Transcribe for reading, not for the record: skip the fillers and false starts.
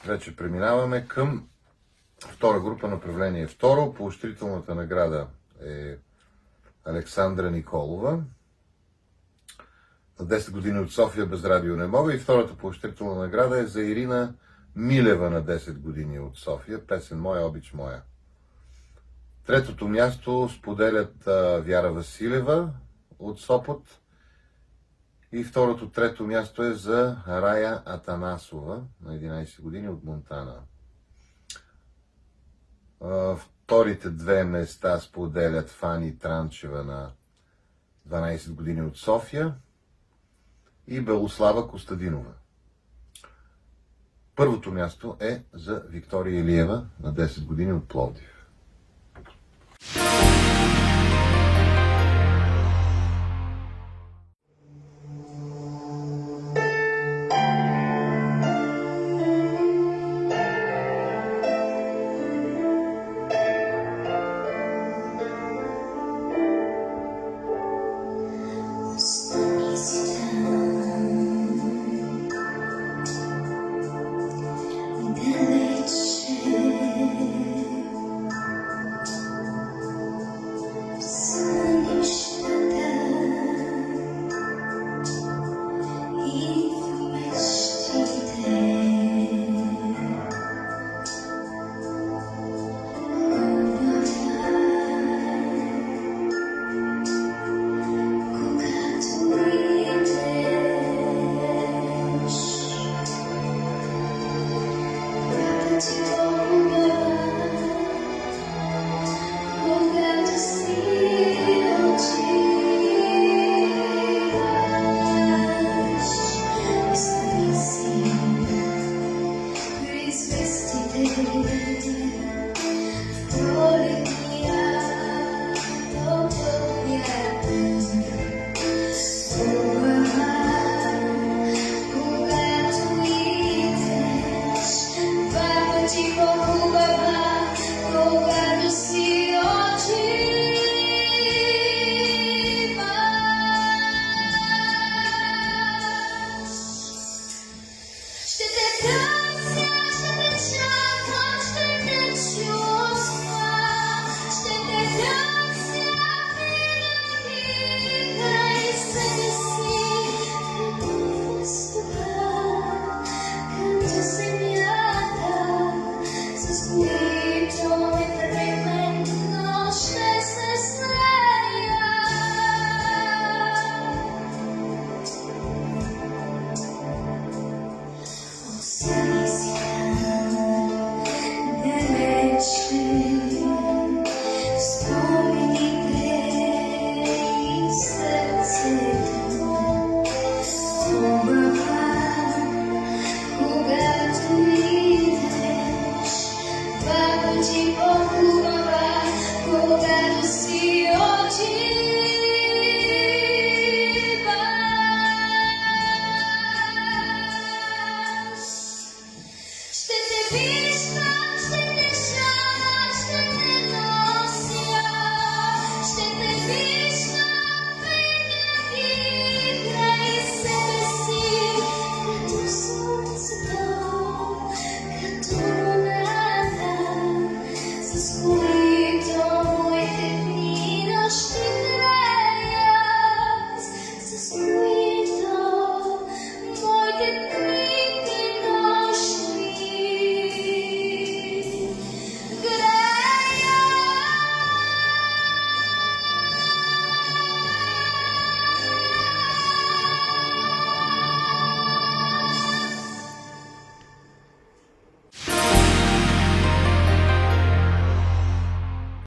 Вече преминаваме към втора група направление. Второ, поощрителната награда е Александра Николова. На 10 години от София без радио не мога. И втората поощрителна награда е за Ирина Милева на 10 години от София. Песен Моя обич моя. Третото място споделят Вяра Василева от Сопот. И трето място е за Рая Атанасова на 11 години от Монтана. Вторите две места споделят Фани Транчева на 12 години от София и Белослава Костадинова. Първото място е за Виктория Илиева на 10 години от Пловдив. Oh